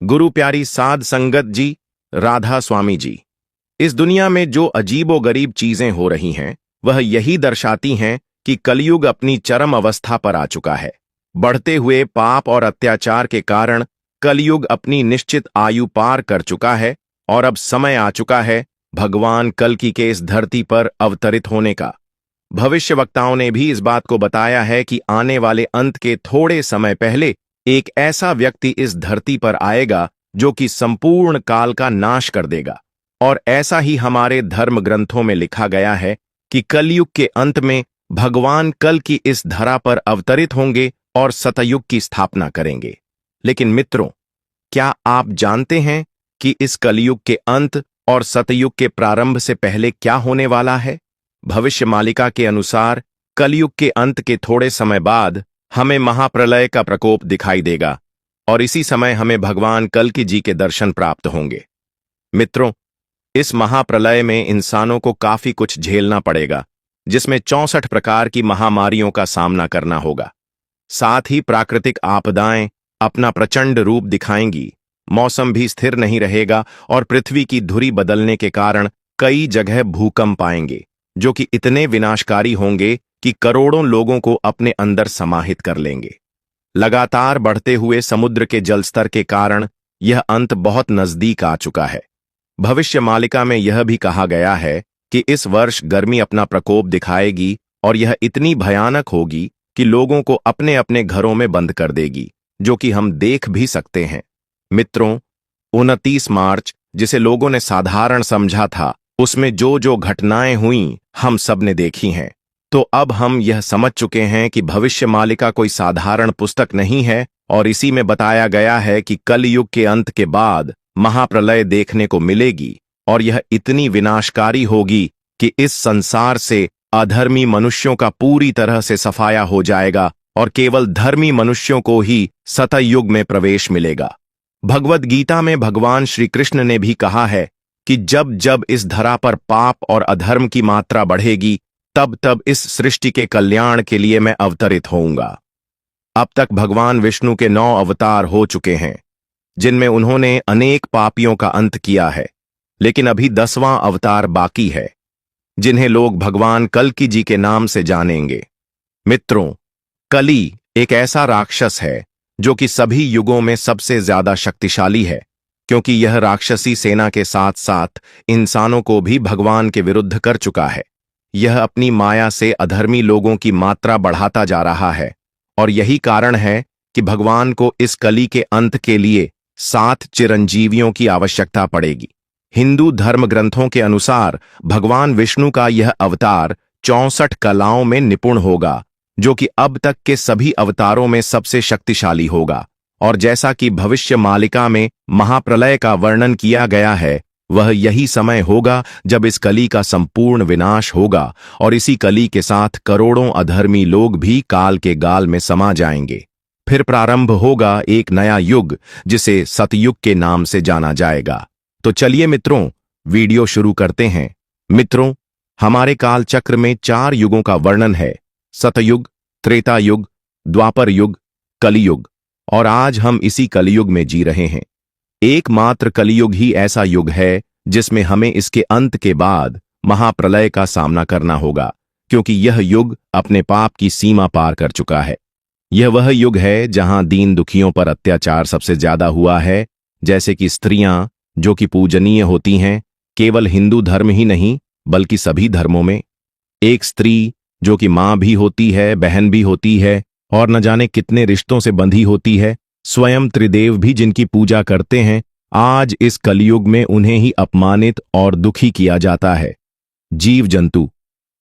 गुरु प्यारी साध संगत जी, राधा स्वामी जी। इस दुनिया में जो अजीबोगरीब चीजें हो रही हैं, वह यही दर्शाती हैं कि कलयुग अपनी चरम अवस्था पर आ चुका है। बढ़ते हुए पाप और अत्याचार के कारण कलयुग अपनी निश्चित आयु पार कर चुका है और अब समय आ चुका है भगवान कल्कि के इस धरती पर अवतरित होने का। भविष्यवक्ताओं ने भी इस बात को बताया है कि आने वाले अंत के थोड़े समय पहले एक ऐसा व्यक्ति इस धरती पर आएगा जो कि संपूर्ण काल का नाश कर देगा। और ऐसा ही हमारे धर्म ग्रंथों में लिखा गया है कि कलयुग के अंत में भगवान कल्कि इस धरा पर अवतरित होंगे और सतयुग की स्थापना करेंगे। लेकिन मित्रों, क्या आप जानते हैं कि इस कलयुग के अंत और सतयुग के प्रारंभ से पहले क्या होने वाला है? भविष्य मालिका के अनुसार कलयुग के अंत के थोड़े समय बाद हमें महाप्रलय का प्रकोप दिखाई देगा और इसी समय हमें भगवान कल्कि जी के दर्शन प्राप्त होंगे। मित्रों, इस महाप्रलय में इंसानों को काफी कुछ झेलना पड़ेगा, जिसमें 64 प्रकार की महामारियों का सामना करना होगा। साथ ही प्राकृतिक आपदाएं अपना प्रचंड रूप दिखाएंगी, मौसम भी स्थिर नहीं रहेगा और पृथ्वी की धुरी बदलने के कारण कई जगह भूकंप आएंगे, जो कि इतने विनाशकारी होंगे कि करोड़ों लोगों को अपने अंदर समाहित कर लेंगे। लगातार बढ़ते हुए समुद्र के जलस्तर के कारण यह अंत बहुत नजदीक आ चुका है। भविष्य मालिका में यह भी कहा गया है कि इस वर्ष गर्मी अपना प्रकोप दिखाएगी और यह इतनी भयानक होगी कि लोगों को अपने अपने घरों में बंद कर देगी, जो कि हम देख भी सकते हैं। मित्रों, 29 मार्च, जिसे लोगों ने साधारण समझा था, उसमें जो जो घटनाएं हुईं हम सब ने देखी हैं। तो अब हम यह समझ चुके हैं कि भविष्य मालिका कोई साधारण पुस्तक नहीं है और इसी में बताया गया है कि कलयुग के अंत के बाद महाप्रलय देखने को मिलेगी और यह इतनी विनाशकारी होगी कि इस संसार से अधर्मी मनुष्यों का पूरी तरह से सफाया हो जाएगा और केवल धर्मी मनुष्यों को ही सतयुग में प्रवेश मिलेगा। भगवद गीता में भगवान श्री कृष्ण ने भी कहा है कि जब जब इस धरा पर पाप और अधर्म की मात्रा बढ़ेगी, तब तब इस सृष्टि के कल्याण के लिए मैं अवतरित होऊंगा। अब तक भगवान विष्णु के 9 अवतार हो चुके हैं, जिनमें उन्होंने अनेक पापियों का अंत किया है, लेकिन अभी 10वां अवतार बाकी है, जिन्हें लोग भगवान कल्कि जी के नाम से जानेंगे। मित्रों, कली एक ऐसा राक्षस है जो कि सभी युगों में सबसे ज्यादा शक्तिशाली है, क्योंकि यह राक्षसी सेना के साथ साथ इंसानों को भी भगवान के विरुद्ध कर चुका है। यह अपनी माया से अधर्मी लोगों की मात्रा बढ़ाता जा रहा है और यही कारण है कि भगवान को इस कली के अंत के लिए 7 चिरंजीवियों की आवश्यकता पड़ेगी। हिंदू धर्म ग्रंथों के अनुसार भगवान विष्णु का यह अवतार 64 कलाओं में निपुण होगा, जो कि अब तक के सभी अवतारों में सबसे शक्तिशाली होगा। और जैसा कि भविष्य मालिका में महाप्रलय का वर्णन किया गया है, वह यही समय होगा जब इस कली का संपूर्ण विनाश होगा और इसी कली के साथ करोड़ों अधर्मी लोग भी काल के गाल में समा जाएंगे। फिर प्रारंभ होगा एक नया युग, जिसे सतयुग के नाम से जाना जाएगा। तो चलिए मित्रों, वीडियो शुरू करते हैं। मित्रों, हमारे काल चक्र में 4 युगों का वर्णन है: सतयुग, त्रेता युग, द्वापर युग, कलियुग। और आज हम इसी कलियुग में जी रहे हैं। एकमात्र कलियुग ही ऐसा युग है जिसमें हमें इसके अंत के बाद महाप्रलय का सामना करना होगा, क्योंकि यह युग अपने पाप की सीमा पार कर चुका है। यह वह युग है जहां दीन दुखियों पर अत्याचार सबसे ज्यादा हुआ है, जैसे कि स्त्रियां जो कि पूजनीय होती हैं, केवल हिंदू धर्म ही नहीं बल्कि सभी धर्मों में। एक स्त्री जो कि मां भी होती है, बहन भी होती है और न जाने कितने रिश्तों से बंधी होती है। स्वयं त्रिदेव भी जिनकी पूजा करते हैं, आज इस कलयुग में उन्हें ही अपमानित और दुखी किया जाता है। जीव जंतु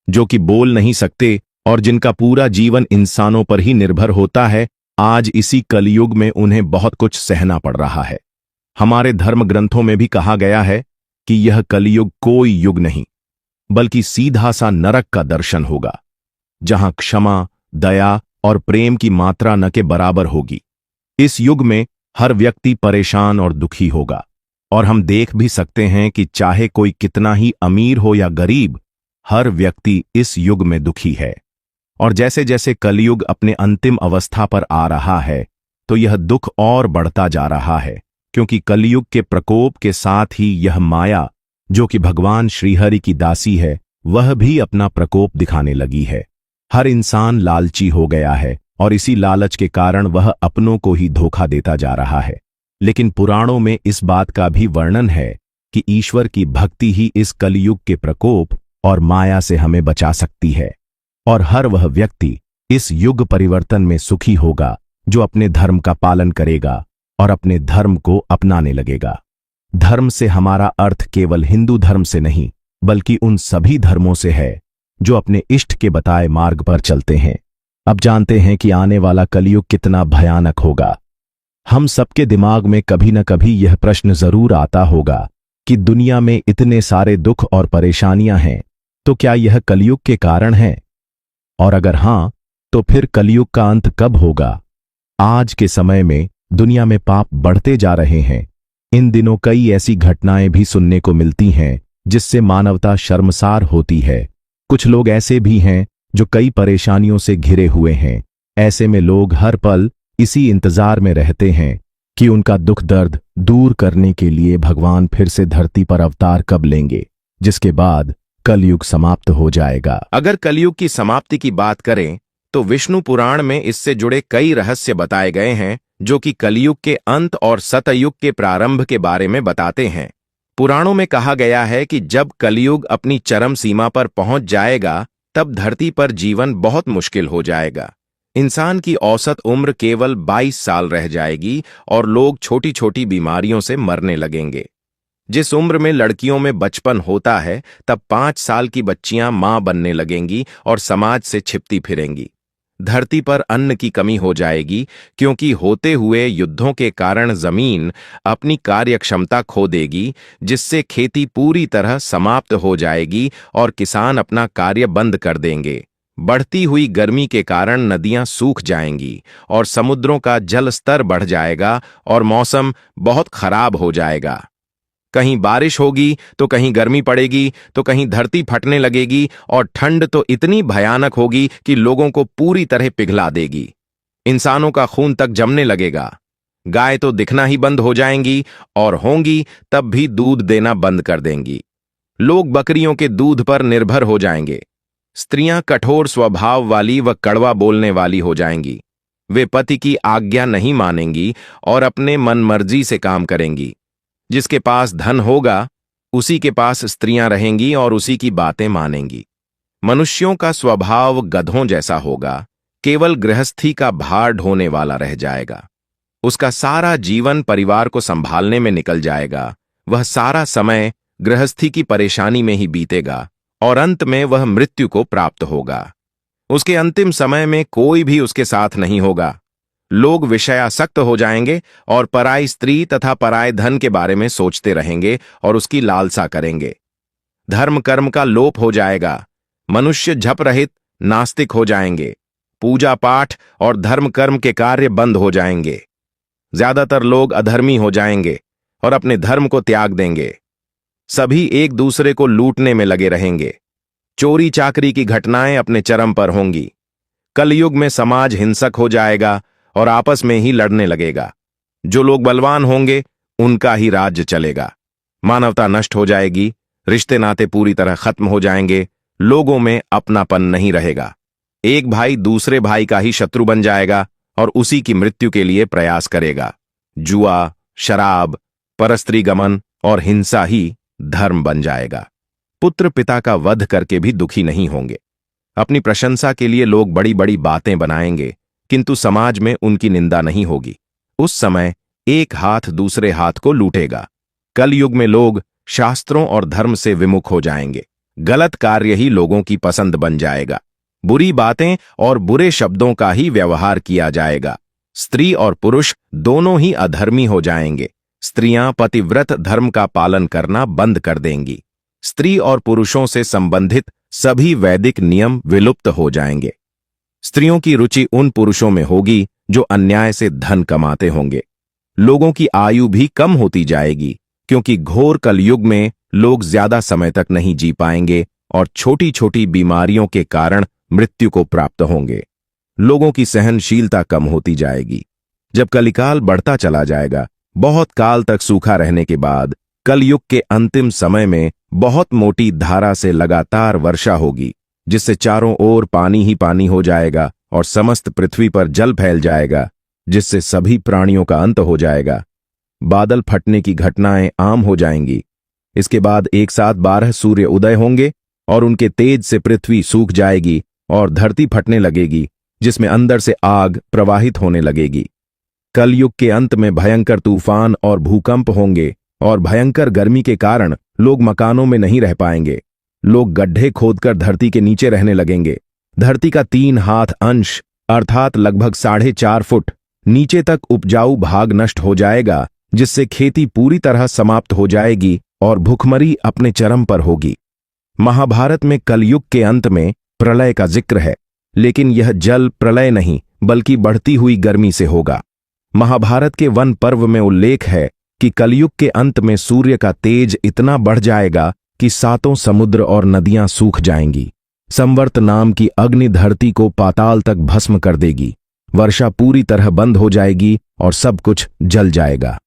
जो कि बोल नहीं सकते और जिनका पूरा जीवन इंसानों पर ही निर्भर होता है, आज इसी कलयुग में उन्हें बहुत कुछ सहना पड़ रहा है। हमारे धर्म ग्रंथों में भी कहा गया है कि यह कलयुग कोई युग नहीं बल्कि सीधा सा नरक का दर्शन होगा, जहां क्षमा, दया और प्रेम की मात्रा न के बराबर होगी। इस युग में हर व्यक्ति परेशान और दुखी होगा और हम देख भी सकते हैं कि चाहे कोई कितना ही अमीर हो या गरीब, हर व्यक्ति इस युग में दुखी है। और जैसे जैसे कलयुग अपने अंतिम अवस्था पर आ रहा है, तो यह दुख और बढ़ता जा रहा है, क्योंकि कलयुग के प्रकोप के साथ ही यह माया, जो कि भगवान श्रीहरि की दासी है, वह भी अपना प्रकोप दिखाने लगी है। हर इंसान लालची हो गया है और इसी लालच के कारण वह अपनों को ही धोखा देता जा रहा है। लेकिन पुराणों में इस बात का भी वर्णन है कि ईश्वर की भक्ति ही इस कलयुग के प्रकोप और माया से हमें बचा सकती है, और हर वह व्यक्ति इस युग परिवर्तन में सुखी होगा जो अपने धर्म का पालन करेगा और अपने धर्म को अपनाने लगेगा। धर्म से हमारा अर्थ केवल हिंदू धर्म से नहीं, बल्कि उन सभी धर्मों से है जो अपने इष्ट के बताए मार्ग पर चलते हैं। अब जानते हैं कि आने वाला कलयुग कितना भयानक होगा। हम सबके दिमाग में कभी न कभी यह प्रश्न जरूर आता होगा कि दुनिया में इतने सारे दुख और परेशानियां हैं, तो क्या यह कलयुग के कारण है? और अगर हां, तो फिर कलयुग का अंत कब होगा? आज के समय में दुनिया में पाप बढ़ते जा रहे हैं। इन दिनों कई ऐसी घटनाएं भी सुनने को मिलती हैं जिससे मानवता शर्मसार होती है। कुछ लोग ऐसे भी हैं जो कई परेशानियों से घिरे हुए हैं। ऐसे में लोग हर पल इसी इंतजार में रहते हैं कि उनका दुख दर्द दूर करने के लिए भगवान फिर से धरती पर अवतार कब लेंगे, जिसके बाद कलयुग समाप्त हो जाएगा। अगर कलयुग की समाप्ति की बात करें तो विष्णु पुराण में इससे जुड़े कई रहस्य बताए गए हैं जो कि कलयुग के अंत और सतयुग के प्रारंभ के बारे में बताते हैं। पुराणों में कहा गया है कि जब कलयुग अपनी चरम सीमा पर पहुंच जाएगा तब धरती पर जीवन बहुत मुश्किल हो जाएगा। इंसान की औसत उम्र केवल 22 साल रह जाएगी और लोग छोटी छोटी बीमारियों से मरने लगेंगे। जिस उम्र में लड़कियों में बचपन होता है तब 5 साल की बच्चियां मां बनने लगेंगी और समाज से छिपती फिरेंगी। धरती पर अन्न की कमी हो जाएगी क्योंकि होते हुए युद्धों के कारण जमीन अपनी कार्यक्षमता खो देगी, जिससे खेती पूरी तरह समाप्त हो जाएगी और किसान अपना कार्य बंद कर देंगे। बढ़ती हुई गर्मी के कारण नदियां सूख जाएंगी और समुद्रों का जल स्तर बढ़ जाएगा और मौसम बहुत खराब हो जाएगा। कहीं बारिश होगी तो कहीं गर्मी पड़ेगी, तो कहीं धरती फटने लगेगी और ठंड तो इतनी भयानक होगी कि लोगों को पूरी तरह पिघला देगी। इंसानों का खून तक जमने लगेगा। गाय तो दिखना ही बंद हो जाएंगी और होंगी तब भी दूध देना बंद कर देंगी। लोग बकरियों के दूध पर निर्भर हो जाएंगे। स्त्रियां कठोर स्वभाव वाली व कड़वा बोलने वाली हो जाएंगी। वे पति की आज्ञा नहीं मानेंगी और अपने मनमर्जी से काम करेंगी। जिसके पास धन होगा उसी के पास स्त्रियां रहेंगी और उसी की बातें मानेंगी। मनुष्यों का स्वभाव गधों जैसा होगा, केवल गृहस्थी का भार ढोने वाला रह जाएगा। उसका सारा जीवन परिवार को संभालने में निकल जाएगा। वह सारा समय गृहस्थी की परेशानी में ही बीतेगा और अंत में वह मृत्यु को प्राप्त होगा। उसके अंतिम समय में कोई भी उसके साथ नहीं होगा। लोग विषयासक्त हो जाएंगे और पराई स्त्री तथा पराये धन के बारे में सोचते रहेंगे और उसकी लालसा करेंगे। धर्म कर्म का लोप हो जाएगा। मनुष्य झप रहित नास्तिक हो जाएंगे। पूजा पाठ और धर्म कर्म के कार्य बंद हो जाएंगे। ज्यादातर लोग अधर्मी हो जाएंगे और अपने धर्म को त्याग देंगे। सभी एक दूसरे को लूटने में लगे रहेंगे। चोरी चाकरी की घटनाएं अपने चरम पर होंगी। कलयुग में समाज हिंसक हो जाएगा और आपस में ही लड़ने लगेगा। जो लोग बलवान होंगे उनका ही राज्य चलेगा। मानवता नष्ट हो जाएगी। रिश्ते नाते पूरी तरह खत्म हो जाएंगे। लोगों में अपनापन नहीं रहेगा। एक भाई दूसरे भाई का ही शत्रु बन जाएगा और उसी की मृत्यु के लिए प्रयास करेगा। जुआ, शराब, परस्त्री गमन और हिंसा ही धर्म बन जाएगा। पुत्र पिता का वध करके भी दुखी नहीं होंगे। अपनी प्रशंसा के लिए लोग बड़ी बड़ी बातें बनाएंगे, किंतु समाज में उनकी निंदा नहीं होगी। उस समय एक हाथ दूसरे हाथ को लूटेगा। कलयुग में लोग शास्त्रों और धर्म से विमुख हो जाएंगे। गलत कार्य ही लोगों की पसंद बन जाएगा। बुरी बातें और बुरे शब्दों का ही व्यवहार किया जाएगा। स्त्री और पुरुष दोनों ही अधर्मी हो जाएंगे। स्त्रियां पतिव्रत धर्म का पालन करना बंद कर देंगी। स्त्री और पुरुषों से संबंधित सभी वैदिक नियम विलुप्त हो जाएंगे। स्त्रियों की रुचि उन पुरुषों में होगी जो अन्याय से धन कमाते होंगे। लोगों की आयु भी कम होती जाएगी, क्योंकि घोर कलयुग में लोग ज्यादा समय तक नहीं जी पाएंगे और छोटी छोटी बीमारियों के कारण मृत्यु को प्राप्त होंगे। लोगों की सहनशीलता कम होती जाएगी। जब कलिकाल बढ़ता चला जाएगा, बहुत काल तक सूखा रहने के बाद कलयुग के अंतिम समय में बहुत मोटी धारा से लगातार वर्षा होगी, जिससे चारों ओर पानी ही पानी हो जाएगा और समस्त पृथ्वी पर जल फैल जाएगा, जिससे सभी प्राणियों का अंत हो जाएगा। बादल फटने की घटनाएं आम हो जाएंगी। इसके बाद एक साथ 12 सूर्य उदय होंगे और उनके तेज से पृथ्वी सूख जाएगी और धरती फटने लगेगी, जिसमें अंदर से आग प्रवाहित होने लगेगी। कलयुग के अंत में भयंकर तूफान और भूकंप होंगे और भयंकर गर्मी के कारण लोग मकानों में नहीं रह पाएंगे। लोग गड्ढे खोदकर धरती के नीचे रहने लगेंगे। धरती का 3 हाथ अंश अर्थात लगभग 4.5 फुट नीचे तक उपजाऊ भाग नष्ट हो जाएगा, जिससे खेती पूरी तरह समाप्त हो जाएगी और भूखमरी अपने चरम पर होगी। महाभारत में कलयुग के अंत में प्रलय का जिक्र है, लेकिन यह जल प्रलय नहीं बल्कि बढ़ती हुई गर्मी से होगा। महाभारत के वन पर्व में उल्लेख है कि कलयुग के अंत में सूर्य का तेज इतना बढ़ जाएगा कि 7 समुद्र और नदियां सूख जाएंगी। संवर्त नाम की अग्नि धरती को पाताल तक भस्म कर देगी। वर्षा पूरी तरह बंद हो जाएगी और सब कुछ जल जाएगा।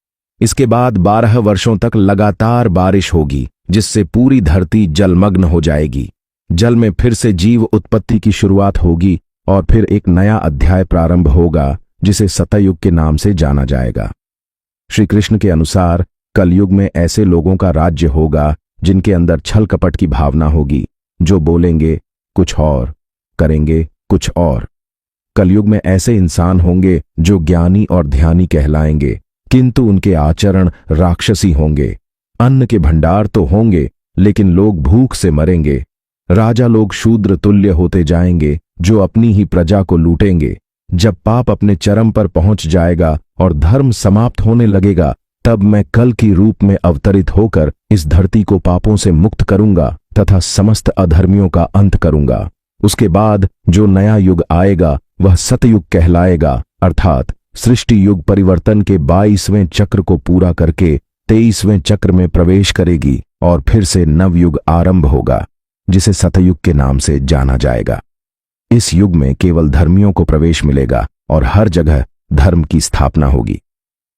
इसके बाद 12 वर्षों तक लगातार बारिश होगी, जिससे पूरी धरती जलमग्न हो जाएगी। जल में फिर से जीव उत्पत्ति की शुरुआत होगी और फिर एक नया अध्याय प्रारंभ होगा, जिसे सतयुग के नाम से जाना जाएगा। श्री कृष्ण के अनुसार कलयुग में ऐसे लोगों का राज्य होगा जिनके अंदर छल कपट की भावना होगी, जो बोलेंगे कुछ और, करेंगे कुछ और। कलयुग में ऐसे इंसान होंगे जो ज्ञानी और ध्यानी कहलाएंगे, किंतु उनके आचरण राक्षसी होंगे। अन्न के भंडार तो होंगे, लेकिन लोग भूख से मरेंगे। राजा लोग शूद्र तुल्य होते जाएंगे, जो अपनी ही प्रजा को लूटेंगे। जब पाप अपने चरम पर पहुंच जाएगा और धर्म समाप्त होने लगेगा, तब मैं कल की रूप में अवतरित होकर इस धरती को पापों से मुक्त करूंगा तथा समस्त अधर्मियों का अंत करूंगा। उसके बाद जो नया युग आएगा वह सतयुग कहलाएगा, अर्थात सृष्टि युग परिवर्तन के 22वें चक्र को पूरा करके 23वें चक्र में प्रवेश करेगी और फिर से नवयुग आरंभ होगा, जिसे सतयुग के नाम से जाना जाएगा। इस युग में केवल धर्मियों को प्रवेश मिलेगा और हर जगह धर्म की स्थापना होगी।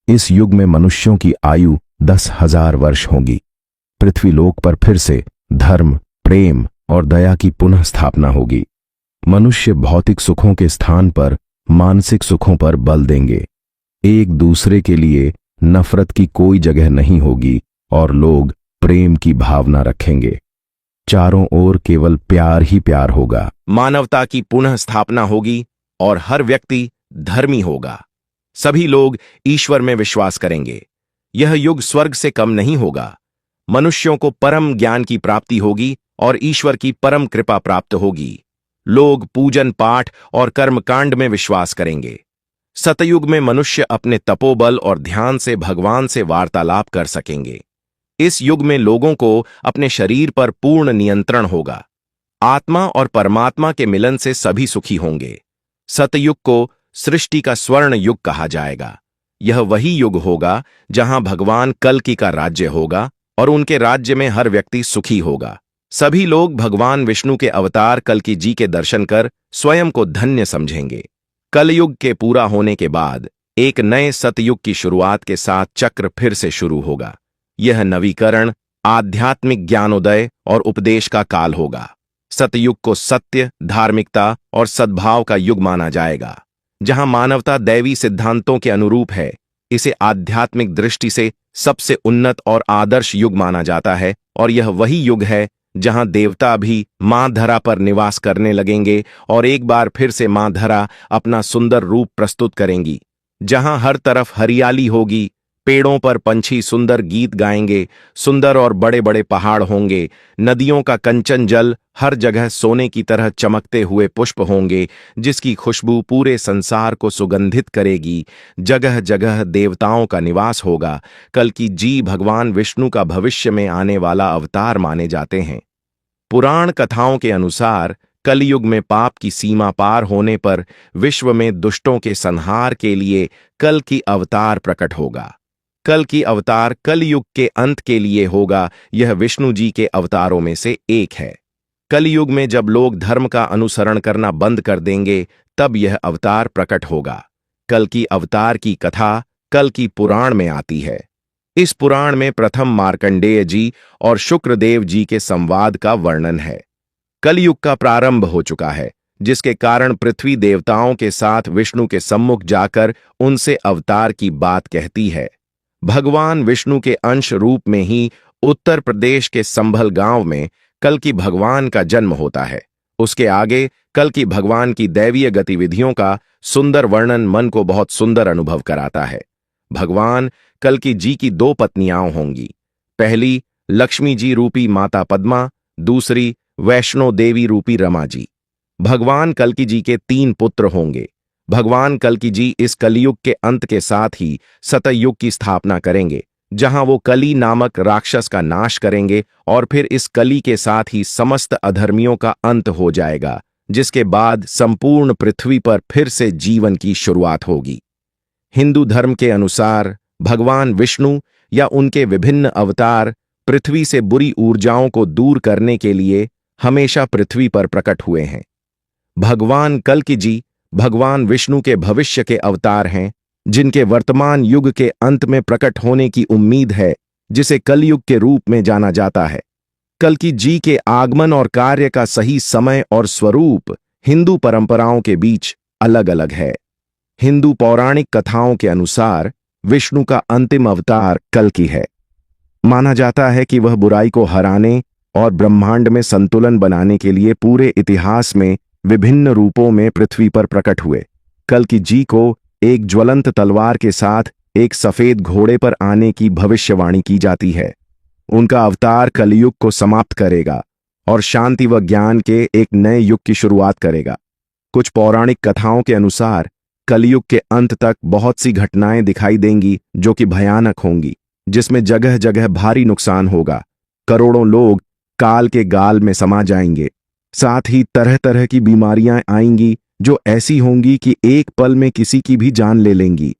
इस युग में मनुष्यों की आयु 10,000 वर्ष होगी। पृथ्वीलोक पर फिर से धर्म, प्रेम और दया की पुनः स्थापना होगी। मनुष्य भौतिक सुखों के स्थान पर मानसिक सुखों पर बल देंगे। एक दूसरे के लिए नफरत की कोई जगह नहीं होगी और लोग प्रेम की भावना रखेंगे। चारों ओर केवल प्यार ही प्यार होगा। मानवता की पुनः स्थापना होगी और हर व्यक्ति धर्मी होगा। सभी लोग ईश्वर में विश्वास करेंगे। यह युग स्वर्ग से कम नहीं होगा। मनुष्यों को परम ज्ञान की प्राप्ति होगी और ईश्वर की परम कृपा प्राप्त होगी। लोग पूजन पाठ और कर्मकांड में विश्वास करेंगे। सतयुग में मनुष्य अपने तपोबल और ध्यान से भगवान से वार्तालाप कर सकेंगे। इस युग में लोगों को अपने शरीर पर पूर्ण नियंत्रण होगा। आत्मा और परमात्मा के मिलन से सभी सुखी होंगे। सतयुग को सृष्टि का स्वर्ण युग कहा जाएगा। यह वही युग होगा जहां भगवान कल्कि का राज्य होगा और उनके राज्य में हर व्यक्ति सुखी होगा। सभी लोग भगवान विष्णु के अवतार कल्कि जी के दर्शन कर स्वयं को धन्य समझेंगे। कलयुग के पूरा होने के बाद एक नए सतयुग की शुरुआत के साथ चक्र फिर से शुरू होगा। यह नवीकरण, आध्यात्मिक ज्ञानोदय और उपदेश का काल होगा। सतयुग को सत्य, धार्मिकता और सद्भाव का युग माना जाएगा। जहां मानवता दैवी सिद्धांतों के अनुरूप है, इसे आध्यात्मिक दृष्टि से सबसे उन्नत और आदर्श युग माना जाता है और यह वही युग है जहां देवता भी मां धरा पर निवास करने लगेंगे और एक बार फिर से मां धरा अपना सुंदर रूप प्रस्तुत करेंगी। जहां हर तरफ हरियाली होगी, पेड़ों पर पंछी सुंदर गीत गाएंगे, सुंदर और बड़े बड़े पहाड़ होंगे, नदियों का कंचन जल हर जगह सोने की तरह चमकते हुए पुष्प होंगे, जिसकी खुशबू पूरे संसार को सुगंधित करेगी। जगह जगह देवताओं का निवास होगा। कल्कि जी भगवान विष्णु का भविष्य में आने वाला अवतार माने जाते हैं। पुराण कथाओं के अनुसार कलयुग में पाप की सीमा पार होने पर विश्व में दुष्टों के संहार के लिए कल्कि अवतार प्रकट होगा। कल्कि अवतार कलयुग के अंत के लिए होगा। यह विष्णु जी के अवतारों में से एक है। कलयुग में जब लोग धर्म का अनुसरण करना बंद कर देंगे, तब यह अवतार प्रकट होगा। कल्कि अवतार की कथा कल की पुराण में आती है। इस पुराण में प्रथम मार्कंडेय जी और शुक्रदेव जी के संवाद का वर्णन है। कलयुग का प्रारंभ हो चुका है, जिसके कारण पृथ्वी देवताओं के साथ विष्णु के सम्मुख जाकर उनसे अवतार की बात कहती है। भगवान विष्णु के अंश रूप में ही उत्तर प्रदेश के संभल गांव में कल की भगवान का जन्म होता है। उसके आगे कल की भगवान की दैवीय गतिविधियों का सुंदर वर्णन मन को बहुत सुंदर अनुभव कराता है। भगवान कल की जी की दो पत्नियां होंगी। पहली लक्ष्मी जी रूपी माता पद्मा, दूसरी वैष्णो देवी रूपी रमा जी। भगवान कल्कि जी के 3 पुत्र होंगे। भगवान कल्कि जी इस कलियुग के अंत के साथ ही सतयुग की स्थापना करेंगे, जहां वो कली नामक राक्षस का नाश करेंगे और फिर इस कली के साथ ही समस्त अधर्मियों का अंत हो जाएगा, जिसके बाद संपूर्ण पृथ्वी पर फिर से जीवन की शुरुआत होगी। हिंदू धर्म के अनुसार भगवान विष्णु या उनके विभिन्न अवतार पृथ्वी से बुरी ऊर्जाओं को दूर करने के लिए हमेशा पृथ्वी पर प्रकट हुए हैं। भगवान कल्कि जी भगवान विष्णु के भविष्य के अवतार हैं, जिनके वर्तमान युग के अंत में प्रकट होने की उम्मीद है, जिसे कलयुग के रूप में जाना जाता है। कल्कि जी के आगमन और कार्य का सही समय और स्वरूप हिंदू परंपराओं के बीच अलग अलग है। हिंदू पौराणिक कथाओं के अनुसार विष्णु का अंतिम अवतार कल्कि है। माना जाता है कि वह बुराई को हराने और ब्रह्मांड में संतुलन बनाने के लिए पूरे इतिहास में विभिन्न रूपों में पृथ्वी पर प्रकट हुए। कल्कि जी को एक ज्वलंत तलवार के साथ एक सफेद घोड़े पर आने की भविष्यवाणी की जाती है। उनका अवतार कलयुग को समाप्त करेगा और शांति व ज्ञान के एक नए युग की शुरुआत करेगा। कुछ पौराणिक कथाओं के अनुसार कलयुग के अंत तक बहुत सी घटनाएं दिखाई देंगी जो कि भयानक होंगी, जिसमें जगह जगह भारी नुकसान होगा। करोड़ों लोग काल के गाल में समा जाएंगे। साथ ही तरह तरह की बीमारियां आएंगी जो ऐसी होंगी कि एक पल में किसी की भी जान ले लेंगी।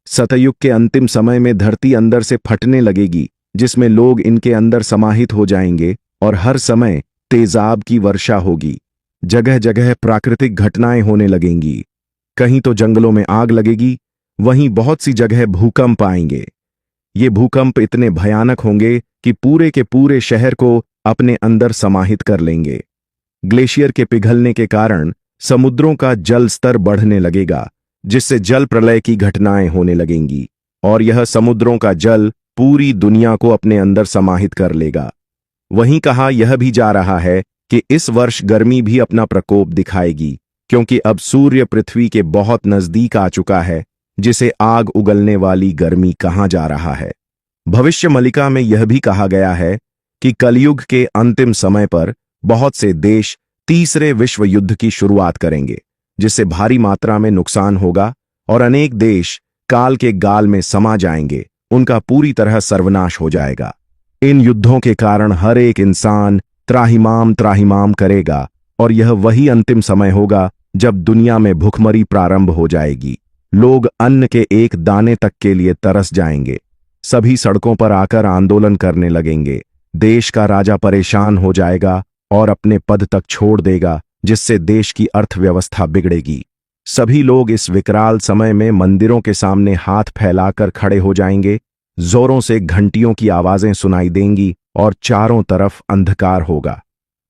सतयुग के अंतिम समय में धरती अंदर से फटने लगेगी, जिसमें लोग इनके अंदर समाहित हो जाएंगे और हर समय तेजाब की वर्षा होगी। जगह जगह प्राकृतिक घटनाएं होने लगेंगी। कहीं तो जंगलों में आग लगेगी, वहीं बहुत सी जगह भूकंप आएंगे। ये भूकंप इतने भयानक होंगे कि पूरे के पूरे शहर को अपने अंदर समाहित कर लेंगे। ग्लेशियर के पिघलने के कारण समुद्रों का जल स्तर बढ़ने लगेगा, जिससे जल प्रलय की घटनाएं होने लगेंगी और यह समुद्रों का जल पूरी दुनिया को अपने अंदर समाहित कर लेगा। वहीं कहा यह भी जा रहा है कि इस वर्ष गर्मी भी अपना प्रकोप दिखाएगी, क्योंकि अब सूर्य पृथ्वी के बहुत नजदीक आ चुका है, जिसे आग उगलने वाली गर्मी कहा जा रहा है। भविष्य मलिका में यह भी कहा गया है कि कलयुग के अंतिम समय पर बहुत से देश तीसरे विश्व युद्ध की शुरुआत करेंगे, जिससे भारी मात्रा में नुकसान होगा और अनेक देश काल के गाल में समा जाएंगे। उनका पूरी तरह सर्वनाश हो जाएगा। इन युद्धों के कारण हर एक इंसान त्राहिमाम त्राहिमाम करेगा और यह वही अंतिम समय होगा जब दुनिया में भुखमरी प्रारंभ हो जाएगी। लोग अन्न के एक दाने तक के लिए तरस जाएंगे। सभी सड़कों पर आकर आंदोलन करने लगेंगे। देश का राजा परेशान हो जाएगा और अपने पद तक छोड़ देगा, जिससे देश की अर्थव्यवस्था बिगड़ेगी। सभी लोग इस विकराल समय में मंदिरों के सामने हाथ फैलाकर खड़े हो जाएंगे। जोरों से घंटियों की आवाजें सुनाई देंगी और चारों तरफ अंधकार होगा।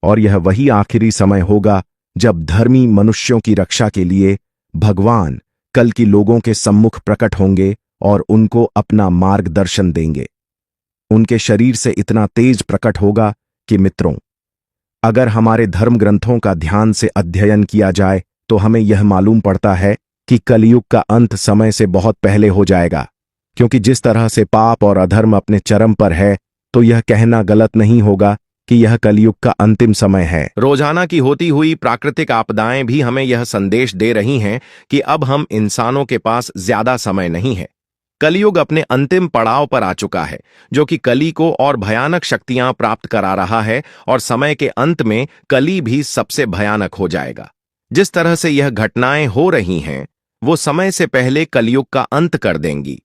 और यह वही आखिरी समय होगा जब धर्मी मनुष्यों की रक्षा के लिए भगवान कल की लोगों के सम्मुख प्रकट होंगे और उनको अपना मार्गदर्शन देंगे। उनके शरीर से इतना तेज प्रकट होगा कि मित्रों, अगर हमारे धर्म ग्रंथों का ध्यान से अध्ययन किया जाए तो हमें यह मालूम पड़ता है कि कलयुग का अंत समय से बहुत पहले हो जाएगा। क्योंकि जिस तरह से पाप और अधर्म अपने चरम पर है, तो यह कहना गलत नहीं होगा कि यह कलयुग का अंतिम समय है। रोजाना की होती हुई प्राकृतिक आपदाएं भी हमें यह संदेश दे रही हैं कि अब हम इंसानों के पास ज्यादा समय नहीं है। कलयुग अपने अंतिम पड़ाव पर आ चुका है, जो कि कली को और भयानक शक्तियां प्राप्त करा रहा है और समय के अंत में कली भी सबसे भयानक हो जाएगा। जिस तरह से यह घटनाएं हो रही हैं, वो समय से पहले कलयुग का अंत कर देंगी।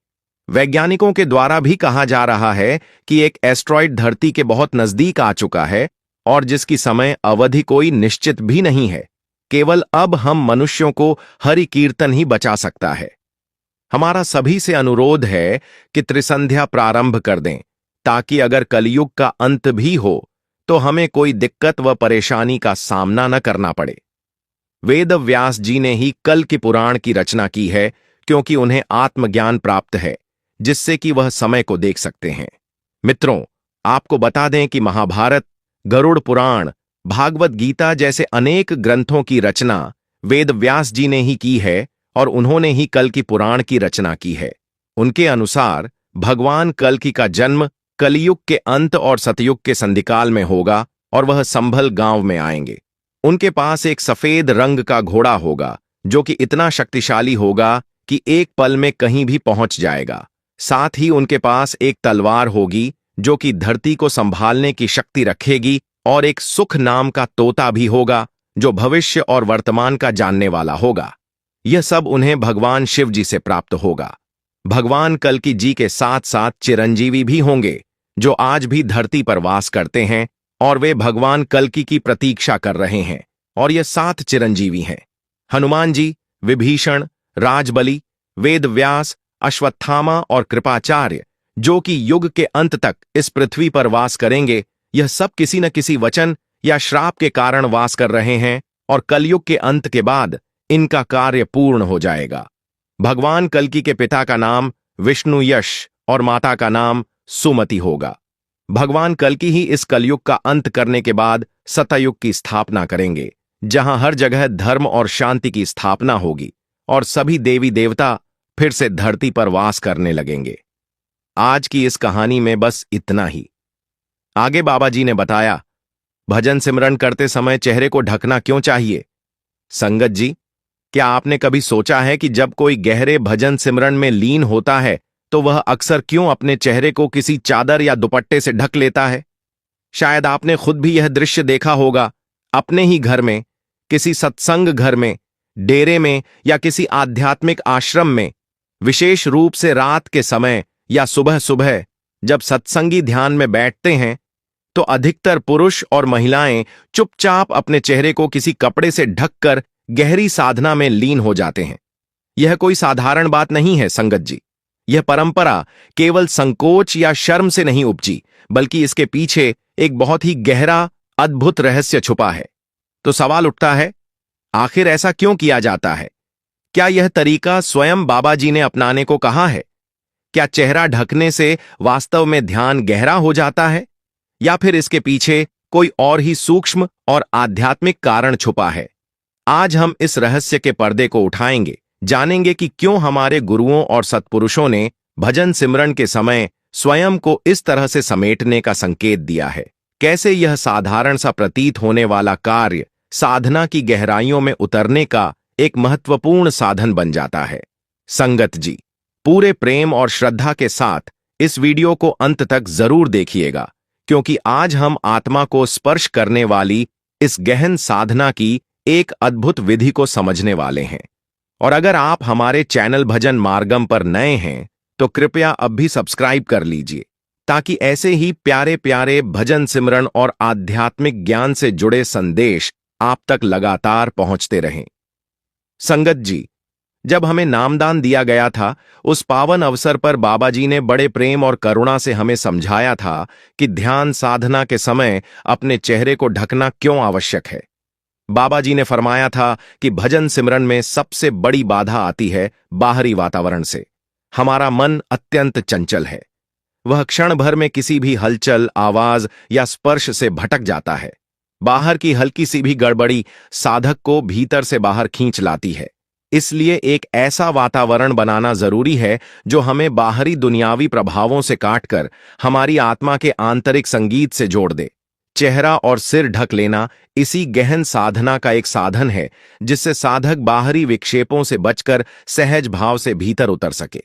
वैज्ञानिकों के द्वारा भी कहा जा रहा है कि एक एस्ट्रॉइड धरती के बहुत नजदीक आ चुका है और जिसकी समय अवधि कोई निश्चित भी नहीं है। केवल अब हम मनुष्यों को हरि कीर्तन ही बचा सकता है। हमारा सभी से अनुरोध है कि त्रिसंध्या प्रारंभ कर दें, ताकि अगर कलयुग का अंत भी हो तो हमें कोई दिक्कत व परेशानी का सामना न करना पड़े। वेद व्यास जी ने ही कल के पुराण की रचना की है, क्योंकि उन्हें आत्मज्ञान प्राप्त है, जिससे कि वह समय को देख सकते हैं। मित्रों, आपको बता दें कि महाभारत, गरुड़ पुराण, भागवत गीता जैसे अनेक ग्रंथों की रचना वेद व्यास जी ने ही की है और उन्होंने ही कल की पुराण की रचना की है। उनके अनुसार भगवान कल्कि का जन्म कलियुग के अंत और सतयुग के संधिकाल में होगा और वह संभल गांव में आएंगे। उनके पास एक सफेद रंग का घोड़ा होगा जो कि इतना शक्तिशाली होगा कि एक पल में कहीं भी पहुंच जाएगा। साथ ही उनके पास एक तलवार होगी जो कि धरती को संभालने की शक्ति रखेगी, और एक सुख नाम का तोता भी होगा जो भविष्य और वर्तमान का जानने वाला होगा। यह सब उन्हें भगवान शिव जी से प्राप्त होगा। भगवान कल्कि जी के साथ साथ चिरंजीवी भी होंगे जो आज भी धरती पर वास करते हैं, और वे भगवान कल्कि की प्रतीक्षा कर रहे हैं। और ये 7 चिरंजीवी हैं: हनुमान जी, विभीषण, राजबलि, वेदव्यास, अश्वत्थामा और कृपाचार्य, जो कि युग के अंत तक इस पृथ्वी पर वास करेंगे। यह सब किसी न किसी वचन या श्राप के कारण वास कर रहे हैं, और कलयुग के अंत के बाद इनका कार्य पूर्ण हो जाएगा। भगवान कल्कि के पिता का नाम विष्णु यश और माता का नाम सुमति होगा। भगवान कल्कि ही इस कलयुग का अंत करने के बाद सतयुग की स्थापना करेंगे, जहां हर जगह धर्म और शांति की स्थापना होगी और सभी देवी देवता फिर से धरती पर वास करने लगेंगे। आज की इस कहानी में बस इतना ही। आगे बाबा जी ने बताया, भजन सिमरन करते समय चेहरे को ढकना क्यों चाहिए? संगत जी, क्या आपने कभी सोचा है कि जब कोई गहरे भजन सिमरन में लीन होता है तो वह अक्सर क्यों अपने चेहरे को किसी चादर या दुपट्टे से ढक लेता है? शायद आपने खुद भी यह दृश्य देखा होगा, अपने ही घर में, किसी सत्संग घर में, डेरे में या किसी आध्यात्मिक आश्रम में। विशेष रूप से रात के समय या सुबह सुबह जब सत्संगी ध्यान में बैठते हैं तो अधिकतर पुरुष और महिलाएं चुपचाप अपने चेहरे को किसी कपड़े से ढककर गहरी साधना में लीन हो जाते हैं। यह कोई साधारण बात नहीं है संगत जी। यह परंपरा केवल संकोच या शर्म से नहीं उपजी, बल्कि इसके पीछे एक बहुत ही गहरा, अद्भुत रहस्य छुपा है। तो सवाल उठता है, आखिर ऐसा क्यों किया जाता है? क्या यह तरीका स्वयं बाबा जी ने अपनाने को कहा है? क्या चेहरा ढकने से वास्तव में ध्यान गहरा हो जाता है, या फिर इसके पीछे कोई और ही सूक्ष्म और आध्यात्मिक कारण छुपा है? आज हम इस रहस्य के पर्दे को उठाएंगे, जानेंगे कि क्यों हमारे गुरुओं और सत्पुरुषों ने भजन सिमरन के समय स्वयं को इस तरह से समेटने का संकेत दिया है। कैसे यह साधारण सा प्रतीत होने वाला कार्य साधना की गहराइयों में उतरने का एक महत्वपूर्ण साधन बन जाता है। संगत जी, पूरे प्रेम और श्रद्धा के साथ इस वीडियो को अंत तक जरूर देखिएगा, क्योंकि आज हम आत्मा को स्पर्श करने वाली इस गहन साधना की एक अद्भुत विधि को समझने वाले हैं। और अगर आप हमारे चैनल भजन मार्गम पर नए हैं तो कृपया अब भी सब्सक्राइब कर लीजिए, ताकि ऐसे ही प्यारे प्यारे भजन सिमरन और आध्यात्मिक ज्ञान से जुड़े संदेश आप तक लगातार पहुंचते रहें। संगत जी, जब हमें नामदान दिया गया था, उस पावन अवसर पर बाबा जी ने बड़े प्रेम और करुणा से हमें समझाया था कि ध्यान साधना के समय अपने चेहरे को ढकना क्यों आवश्यक है। बाबा जी ने फरमाया था कि भजन सिमरन में सबसे बड़ी बाधा आती है बाहरी वातावरण से। हमारा मन अत्यंत चंचल है, वह क्षण भर में किसी भी हलचल, आवाज या स्पर्श से भटक जाता है। बाहर की हल्की सी भी गड़बड़ी साधक को भीतर से बाहर खींच लाती है। इसलिए एक ऐसा वातावरण बनाना जरूरी है जो हमें बाहरी दुनियावी प्रभावों से काटकर हमारी आत्मा के आंतरिक संगीत से जोड़ दे। चेहरा और सिर ढक लेना इसी गहन साधना का एक साधन है, जिससे साधक बाहरी विक्षेपों से बचकर सहज भाव से भीतर उतर सके।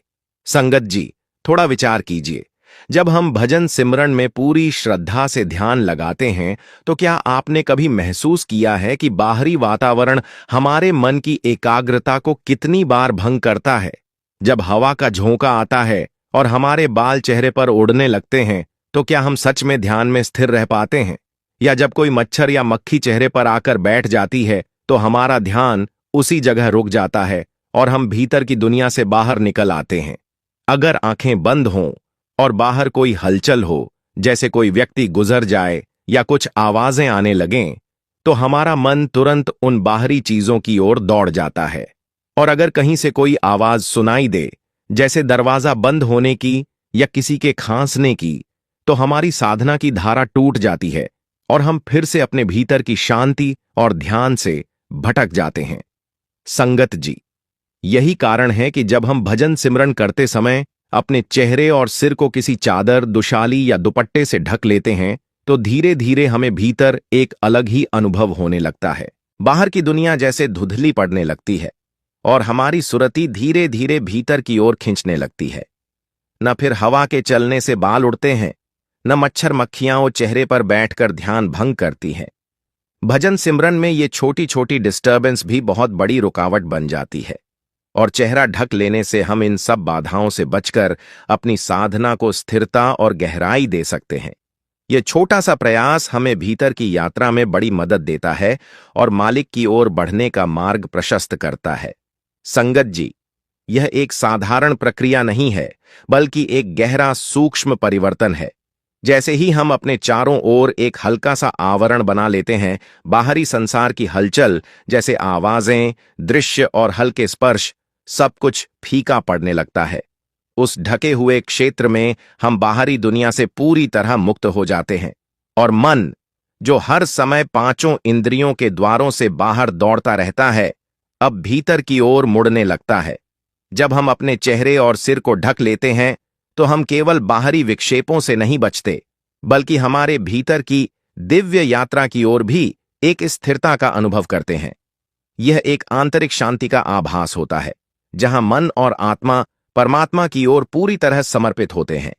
संगत जी, थोड़ा विचार कीजिए, जब हम भजन सिमरन में पूरी श्रद्धा से ध्यान लगाते हैं तो क्या आपने कभी महसूस किया है कि बाहरी वातावरण हमारे मन की एकाग्रता को कितनी बार भंग करता है? जब हवा का झोंका आता है और हमारे बाल चेहरे पर उड़ने लगते हैं तो क्या हम सच में ध्यान में स्थिर रह पाते हैं? या जब कोई मच्छर या मक्खी चेहरे पर आकर बैठ जाती है तो हमारा ध्यान उसी जगह रुक जाता है और हम भीतर की दुनिया से बाहर निकल आते हैं। अगर आंखें बंद हों और बाहर कोई हलचल हो, जैसे कोई व्यक्ति गुजर जाए या कुछ आवाजें आने लगें, तो हमारा मन तुरंत उन बाहरी चीजों की ओर दौड़ जाता है। और अगर कहीं से कोई आवाज सुनाई दे, जैसे दरवाजा बंद होने की या किसी के खांसने की, तो हमारी साधना की धारा टूट जाती है और हम फिर से अपने भीतर की शांति और ध्यान से भटक जाते हैं। संगत जी, यही कारण है कि जब हम भजन सिमरन करते समय अपने चेहरे और सिर को किसी चादर, दुशाली या दुपट्टे से ढक लेते हैं, तो धीरे धीरे हमें भीतर एक अलग ही अनुभव होने लगता है। बाहर की दुनिया जैसे धुंधली पड़ने लगती है और हमारी सुरती धीरे धीरे भीतर की ओर खींचने लगती है। न फिर हवा के चलने से बाल उड़ते हैं, न मच्छर मक्खियां वो चेहरे पर बैठकर ध्यान भंग करती हैं। भजन सिमरन में ये छोटी छोटी डिस्टर्बेंस भी बहुत बड़ी रुकावट बन जाती है और चेहरा ढक लेने से हम इन सब बाधाओं से बचकर अपनी साधना को स्थिरता और गहराई दे सकते हैं। यह छोटा सा प्रयास हमें भीतर की यात्रा में बड़ी मदद देता है और मालिक की ओर बढ़ने का मार्ग प्रशस्त करता है। संगत जी, यह एक साधारण प्रक्रिया नहीं है, बल्कि एक गहरा सूक्ष्म परिवर्तन है। जैसे ही हम अपने चारों ओर एक हल्का सा आवरण बना लेते हैं, बाहरी संसार की हलचल जैसे आवाजें, दृश्य और हल्के स्पर्श, सब कुछ फीका पड़ने लगता है। उस ढके हुए क्षेत्र में हम बाहरी दुनिया से पूरी तरह मुक्त हो जाते हैं और मन, जो हर समय पांचों इंद्रियों के द्वारों से बाहर दौड़ता रहता है, अब भीतर की ओर मुड़ने लगता है। जब हम अपने चेहरे और सिर को ढक लेते हैं, तो हम केवल बाहरी विक्षेपों से नहीं बचते, बल्कि हमारे भीतर की दिव्य यात्रा की ओर भी एक स्थिरता का अनुभव करते हैं। यह एक आंतरिक शांति का आभास होता है, जहां मन और आत्मा परमात्मा की ओर पूरी तरह समर्पित होते हैं।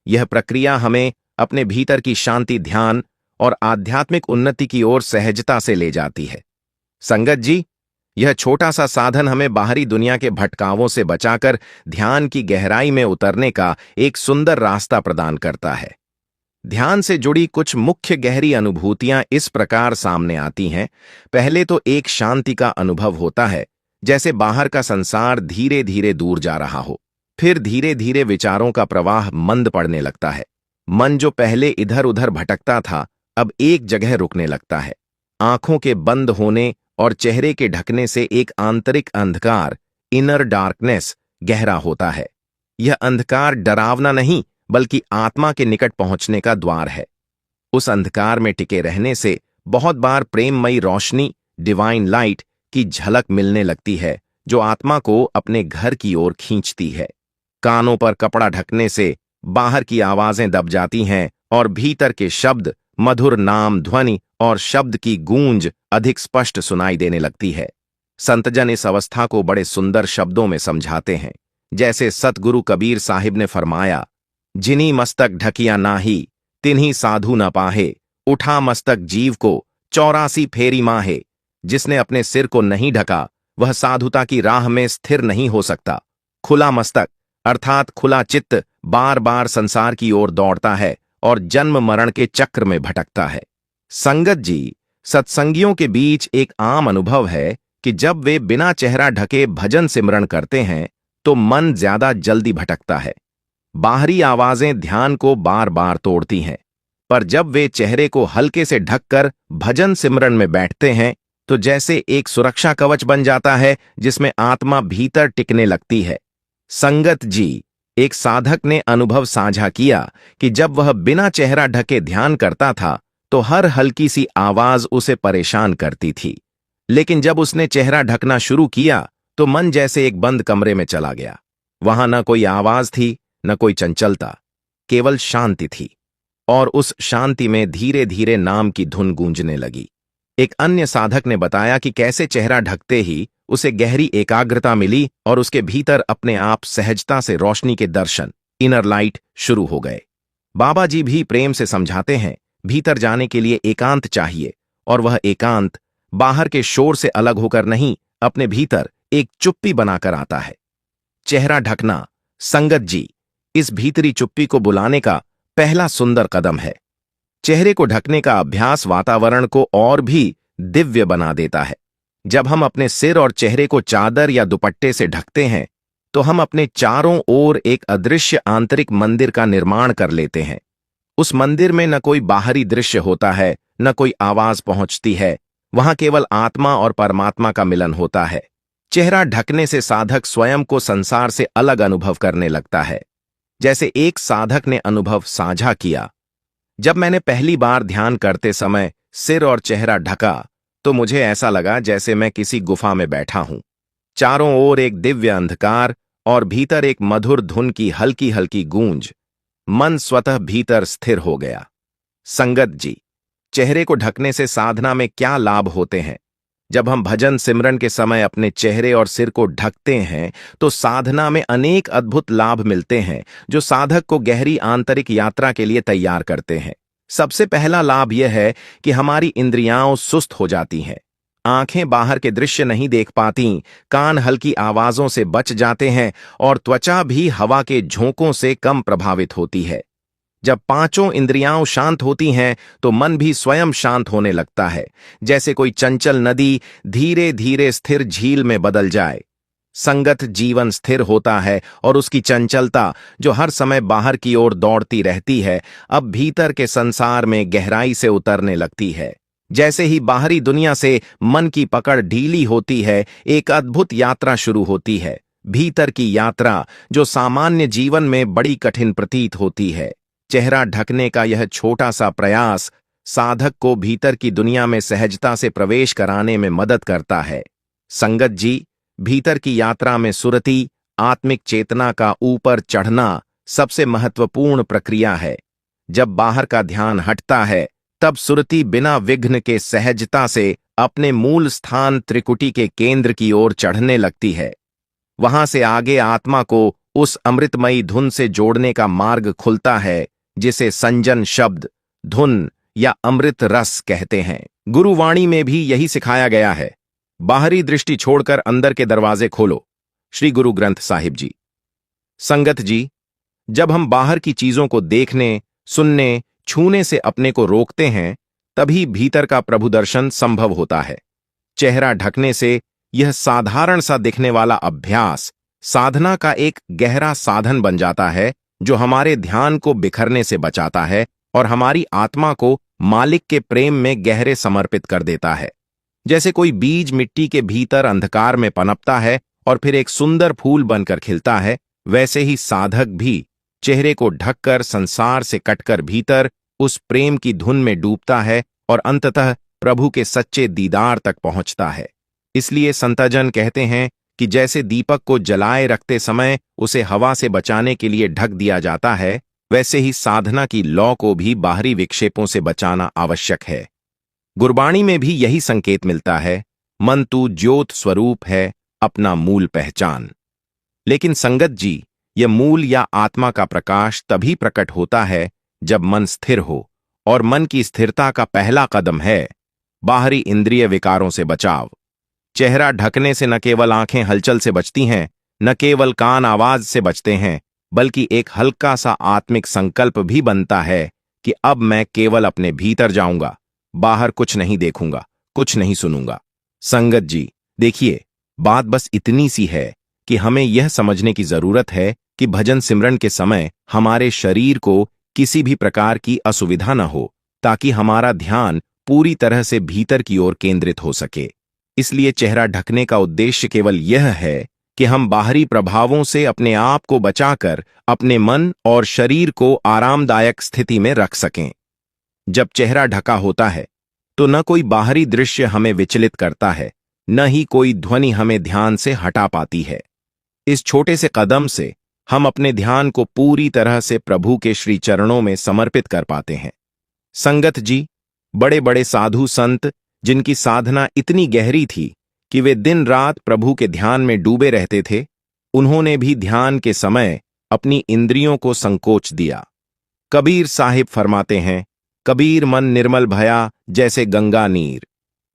यह प्रक्रिया हमें अपने भीतर की शांति, ध्यान और आध्यात्मिक उन्नति की ओर सहजता से ले जाती है। संगत जी, यह छोटा सा साधन हमें बाहरी दुनिया के भटकावों से बचाकर ध्यान की गहराई में उतरने का एक सुंदर रास्ता प्रदान करता है। ध्यान से जुड़ी कुछ मुख्य गहरी अनुभूतियां इस प्रकार सामने आती हैं। पहले तो एक शांति का अनुभव होता है, जैसे बाहर का संसार धीरे धीरे दूर जा रहा हो। फिर धीरे धीरे विचारों का प्रवाह मंद पड़ने लगता है। मन जो पहले इधर उधर भटकता था, अब एक जगह रुकने लगता है। आंखों के बंद होने और चेहरे के ढकने से एक आंतरिक अंधकार, इनर डार्कनेस, गहरा होता है। यह अंधकार डरावना नहीं, बल्कि आत्मा के निकट पहुंचने का द्वार है। उस अंधकार में टिके रहने से बहुत बार प्रेममयी रोशनी, डिवाइन लाइट की झलक मिलने लगती है, जो आत्मा को अपने घर की ओर खींचती है। कानों पर कपड़ा ढकने से बाहर की आवाजें दब जाती हैं और भीतर के शब्द, मधुर नाम, ध्वनि और शब्द की गूंज अधिक स्पष्ट सुनाई देने लगती है। संतजन इस अवस्था को बड़े सुंदर शब्दों में समझाते हैं, जैसे सतगुरु कबीर साहिब ने फरमाया, जिन्हीं मस्तक ढकिया नाही, तिन्हीं साधु न पाहे, उठा मस्तक जीव को 84 फेरी माहे। जिसने अपने सिर को नहीं ढका, वह साधुता की राह में स्थिर नहीं हो सकता। खुला मस्तक अर्थात खुला चित्त बार बार संसार की ओर दौड़ता है और जन्म मरण के चक्र में भटकता है। संगत जी, सत्संगियों के बीच एक आम अनुभव है कि जब वे बिना चेहरा ढके भजन सिमरन करते हैं, तो मन ज्यादा जल्दी भटकता है। बाहरी आवाजें ध्यान को बार बार तोड़ती हैं, पर जब वे चेहरे को हल्के से ढककर भजन सिमरन में बैठते हैं, तो जैसे एक सुरक्षा कवच बन जाता है, जिसमें आत्मा भीतर टिकने लगती है। संगत जी, एक साधक ने अनुभव साझा किया कि जब वह बिना चेहरा ढके ध्यान करता था, तो हर हल्की सी आवाज उसे परेशान करती थी। लेकिन जब उसने चेहरा ढकना शुरू किया, तो मन जैसे एक बंद कमरे में चला गया। वहां न कोई आवाज थी, न कोई चंचलता, केवल शांति थी। और उस शांति में धीरे धीरे नाम की धुन गूंजने लगी। एक अन्य साधक ने बताया कि कैसे चेहरा ढकते ही उसे गहरी एकाग्रता मिली और उसके भीतर अपने आप सहजता से रोशनी के दर्शन, इनर लाइट, शुरू हो गए। बाबा जी भी प्रेम से समझाते हैं, भीतर जाने के लिए एकांत चाहिए, और वह एकांत बाहर के शोर से अलग होकर नहीं, अपने भीतर एक चुप्पी बनाकर आता है। चेहरा ढकना, संगत जी, इस भीतरी चुप्पी को बुलाने का पहला सुंदर कदम है। चेहरे को ढकने का अभ्यास वातावरण को और भी दिव्य बना देता है। जब हम अपने सिर और चेहरे को चादर या दुपट्टे से ढकते हैं तो हम अपने चारों ओर एक अदृश्य आंतरिक मंदिर का निर्माण कर लेते हैं। उस मंदिर में न कोई बाहरी दृश्य होता है, न कोई आवाज पहुंचती है। वहां केवल आत्मा और परमात्मा का मिलन होता है। चेहरा ढकने से साधक स्वयं को संसार से अलग अनुभव करने लगता है। जैसे एक साधक ने अनुभव साझा किया, जब मैंने पहली बार ध्यान करते समय सिर और चेहरा ढका तो मुझे ऐसा लगा जैसे मैं किसी गुफा में बैठा हूं। चारों ओर एक दिव्य अंधकार और भीतर एक मधुर धुन की हल्की हल्की गूंज। मन स्वतः भीतर स्थिर हो गया। संगत जी, चेहरे को ढकने से साधना में क्या लाभ होते हैं? जब हम भजन सिमरन के समय अपने चेहरे और सिर को ढकते हैं तो साधना में अनेक अद्भुत लाभ मिलते हैं जो साधक को गहरी आंतरिक यात्रा के लिए तैयार करते हैं। सबसे पहला लाभ यह है कि हमारी इंद्रियां सुस्त हो जाती हैं। आंखें बाहर के दृश्य नहीं देख पाती, कान हल्की आवाजों से बच जाते हैं और त्वचा भी हवा के झोंकों से कम प्रभावित होती है। जब पांचों इंद्रियां शांत होती हैं तो मन भी स्वयं शांत होने लगता है, जैसे कोई चंचल नदी धीरे धीरे स्थिर झील में बदल जाए। संगत जीवन स्थिर होता है और उसकी चंचलता, जो हर समय बाहर की ओर दौड़ती रहती है, अब भीतर के संसार में गहराई से उतरने लगती है। जैसे ही बाहरी दुनिया से मन की पकड़ ढीली होती है, एक अद्भुत यात्रा शुरू होती है। भीतर की यात्रा जो सामान्य जीवन में बड़ी कठिन प्रतीत होती है। चेहरा ढकने का यह छोटा सा प्रयास साधक को भीतर की दुनिया में सहजता से प्रवेश कराने में मदद करता है। संगत जी, भीतर की यात्रा में सुरति, आत्मिक चेतना का ऊपर चढ़ना सबसे महत्वपूर्ण प्रक्रिया है। जब बाहर का ध्यान हटता है तब सुरति बिना विघ्न के सहजता से अपने मूल स्थान त्रिकुटी के केंद्र की ओर चढ़ने लगती है। वहां से आगे आत्मा को उस अमृतमयी धुन से जोड़ने का मार्ग खुलता है जिसे संजन शब्द, धुन या अमृत रस कहते हैं। गुरुवाणी में भी यही सिखाया गया है। बाहरी दृष्टि छोड़कर अंदर के दरवाजे खोलो। श्री गुरु ग्रंथ साहिब जी। संगत जी, जब हम बाहर की चीजों को देखने, सुनने, छूने से अपने को रोकते हैं तभी भीतर का प्रभु दर्शन संभव होता है। चेहरा ढकने से यह साधारण सा दिखने वाला अभ्यास साधना का एक गहरा साधन बन जाता है जो हमारे ध्यान को बिखरने से बचाता है और हमारी आत्मा को मालिक के प्रेम में गहरे समर्पित कर देता है। जैसे कोई बीज मिट्टी के भीतर अंधकार में पनपता है और फिर एक सुंदर फूल बनकर खिलता है, वैसे ही साधक भी चेहरे को ढककर संसार से कटकर भीतर उस प्रेम की धुन में डूबता है और अंततः प्रभु के सच्चे दीदार तक पहुंचता है। इसलिए संतजन कहते हैं कि जैसे दीपक को जलाए रखते समय उसे हवा से बचाने के लिए ढक दिया जाता है, वैसे ही साधना की लौ को भी बाहरी विक्षेपों से बचाना आवश्यक है। गुरबाणी में भी यही संकेत मिलता है, मन तू ज्योत स्वरूप है, अपना मूल पहचान। लेकिन संगत जी, यह मूल या आत्मा का प्रकाश तभी प्रकट होता है जब मन स्थिर हो, और मन की स्थिरता का पहला कदम है बाहरी इंद्रिय विकारों से बचाव। चेहरा ढकने से न केवल आंखें हलचल से बचती हैं, न केवल कान आवाज से बचते हैं, बल्कि एक हल्का सा आत्मिक संकल्प भी बनता है कि अब मैं केवल अपने भीतर जाऊंगा, बाहर कुछ नहीं देखूंगा, कुछ नहीं सुनूंगा। संगत जी, देखिए, बात बस इतनी सी है कि हमें यह समझने की जरूरत है कि भजन सिमरन के समय हमारे शरीर को किसी भी प्रकार की असुविधा न हो, ताकि हमारा ध्यान पूरी तरह से भीतर की ओर केंद्रित हो सके। इसलिए चेहरा ढकने का उद्देश्य केवल यह है कि हम बाहरी प्रभावों से अपने आप को बचाकर अपने मन और शरीर को आरामदायक स्थिति में रख सकें। जब चेहरा ढका होता है तो न कोई बाहरी दृश्य हमें विचलित करता है, न ही कोई ध्वनि हमें ध्यान से हटा पाती है। इस छोटे से कदम से हम अपने ध्यान को पूरी तरह से प्रभु के श्री चरणों में समर्पित कर पाते हैं। संगत जी, बड़े बड़े साधु संत जिनकी साधना इतनी गहरी थी कि वे दिन रात प्रभु के ध्यान में डूबे रहते थे, उन्होंने भी ध्यान के समय अपनी इंद्रियों को संकोच दिया। कबीर साहिब फरमाते हैं, कबीर मन निर्मल भया जैसे गंगा नीर,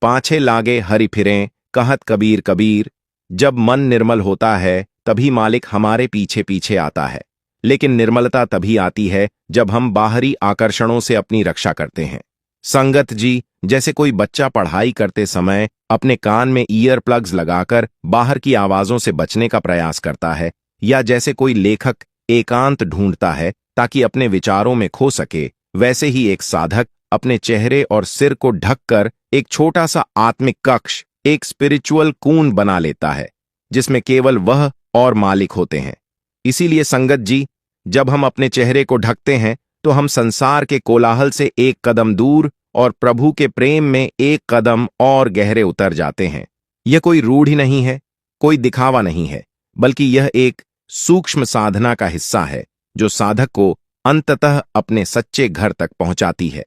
पाछे लागे हरि फिरें कहत कबीर कबीर। जब मन निर्मल होता है तभी मालिक हमारे पीछे पीछे आता है, लेकिन निर्मलता तभी आती है जब हम बाहरी आकर्षणों से अपनी रक्षा करते हैं। संगत जी, जैसे कोई बच्चा पढ़ाई करते समय अपने कान में ईयर प्लग्स लगाकर बाहर की आवाजों से बचने का प्रयास करता है, या जैसे कोई लेखक एकांत ढूंढता है ताकि अपने विचारों में खो सके, वैसे ही एक साधक अपने चेहरे और सिर को ढककर एक छोटा सा आत्मिक कक्ष, एक स्पिरिचुअल कून बना लेता है, जिसमें केवल वह और मालिक होते हैं। इसीलिए संगत जी, जब हम अपने चेहरे को ढकते हैं तो हम संसार के कोलाहल से एक कदम दूर और प्रभु के प्रेम में एक कदम और गहरे उतर जाते हैं। यह कोई रूढ़ि नहीं है, कोई दिखावा नहीं है, बल्कि यह एक सूक्ष्म साधना का हिस्सा है जो साधक को अंततः अपने सच्चे घर तक पहुंचाती है।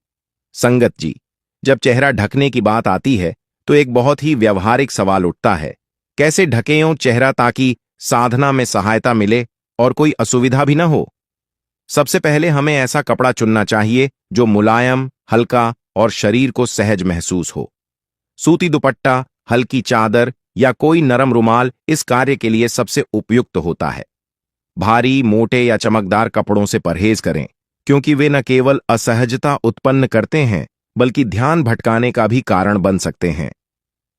संगत जी, जब चेहरा ढकने की बात आती है तो एक बहुत ही व्यवहारिक सवाल उठता है, कैसे ढकें चेहरा ताकि साधना में सहायता मिले और कोई असुविधा भी न हो। सबसे पहले हमें ऐसा कपड़ा चुनना चाहिए जो मुलायम, हल्का और शरीर को सहज महसूस हो। सूती दुपट्टा, हल्की चादर या कोई नरम रुमाल इस कार्य के लिए सबसे उपयुक्त होता है। भारी, मोटे या चमकदार कपड़ों से परहेज करें, क्योंकि वे न केवल असहजता उत्पन्न करते हैं बल्कि ध्यान भटकाने का भी कारण बन सकते हैं।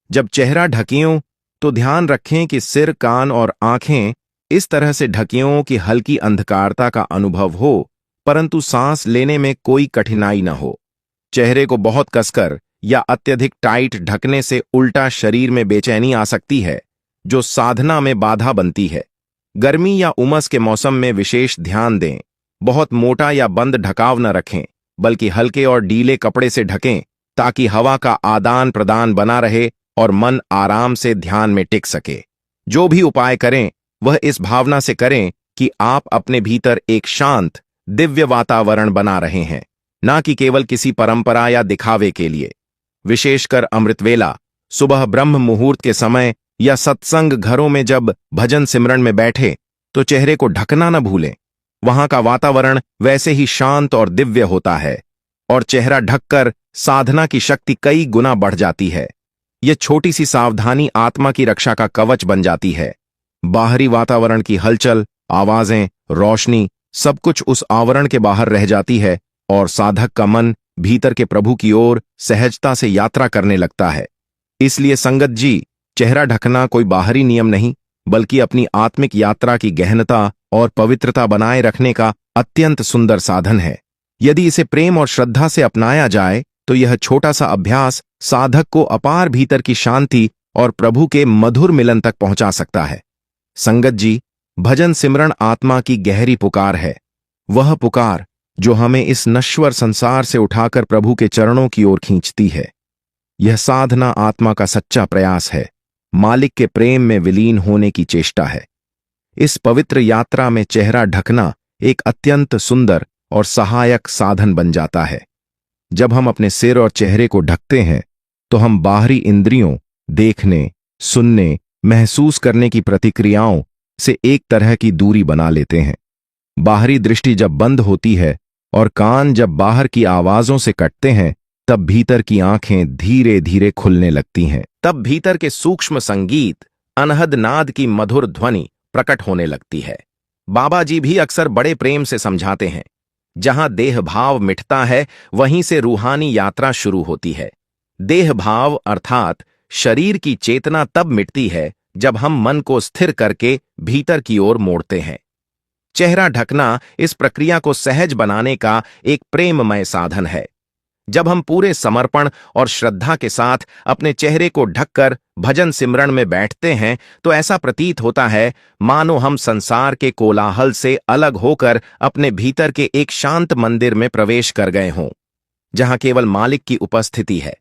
जब चेहरा ढकियों तो ध्यान रखें कि सिर, कान और आंखें इस तरह से ढकियों कि हल्की अंधकारता का अनुभव हो, परंतु सांस लेने में कोई कठिनाई न हो। चेहरे को बहुत कसकर या अत्यधिक टाइट ढकने से उल्टा शरीर में बेचैनी आ सकती है, जो साधना में बाधा बनती है। गर्मी या उमस के मौसम में विशेष ध्यान दें। बहुत मोटा या बंद ढकाव न रखें, बल्कि हल्के और ढीले कपड़े से ढकें ताकि हवा का आदान प्रदान बना रहे और मन आराम से ध्यान में टिक सके। जो भी उपाय करें वह इस भावना से करें कि आप अपने भीतर एक शांत, दिव्य वातावरण बना रहे हैं, ना कि केवल किसी परंपरा या दिखावे के लिए। विशेषकर अमृतवेला, सुबह ब्रह्म मुहूर्त के समय या सत्संग घरों में जब भजन सिमरन में बैठे तो चेहरे को ढकना न भूलें। वहां का वातावरण वैसे ही शांत और दिव्य होता है और चेहरा ढककर साधना की शक्ति कई गुना बढ़ जाती है। यह छोटी सी सावधानी आत्मा की रक्षा का कवच बन जाती है। बाहरी वातावरण की हलचल, आवाजें, रोशनी, सब कुछ उस आवरण के बाहर रह जाती है और साधक का मन भीतर के प्रभु की ओर सहजता से यात्रा करने लगता है। इसलिए संगत जी, चेहरा ढकना कोई बाहरी नियम नहीं, बल्कि अपनी आत्मिक यात्रा की गहनता और पवित्रता बनाए रखने का अत्यंत सुंदर साधन है। यदि इसे प्रेम और श्रद्धा से अपनाया जाए तो यह छोटा सा अभ्यास साधक को अपार भीतर की शांति और प्रभु के मधुर मिलन तक पहुंचा सकता है। संगत जी, भजन सिमरन आत्मा की गहरी पुकार है। वह पुकार जो हमें इस नश्वर संसार से उठाकर प्रभु के चरणों की ओर खींचती है। यह साधना आत्मा का सच्चा प्रयास है, मालिक के प्रेम में विलीन होने की चेष्टा है। इस पवित्र यात्रा में चेहरा ढकना एक अत्यंत सुंदर और सहायक साधन बन जाता है। जब हम अपने सिर और चेहरे को ढकते हैं तो हम बाहरी इंद्रियों, देखने, सुनने, महसूस करने की प्रतिक्रियाओं से एक तरह की दूरी बना लेते हैं। बाहरी दृष्टि जब बंद होती है और कान जब बाहर की आवाजों से कटते हैं, तब भीतर की आंखें धीरे धीरे खुलने लगती हैं। तब भीतर के सूक्ष्म संगीत, अनहद नाद की मधुर ध्वनि प्रकट होने लगती है। बाबा जी भी अक्सर बड़े प्रेम से समझाते हैं, जहां देह भाव मिटता है वहीं से रूहानी यात्रा शुरू होती है। देह भाव अर्थात शरीर की चेतना तब मिटती है जब हम मन को स्थिर करके भीतर की ओर मोड़ते हैं। चेहरा ढकना इस प्रक्रिया को सहज बनाने का एक प्रेममय साधन है। जब हम पूरे समर्पण और श्रद्धा के साथ अपने चेहरे को ढककर भजन सिमरन में बैठते हैं तो ऐसा प्रतीत होता है मानो हम संसार के कोलाहल से अलग होकर अपने भीतर के एक शांत मंदिर में प्रवेश कर गए हों, जहां केवल मालिक की उपस्थिति है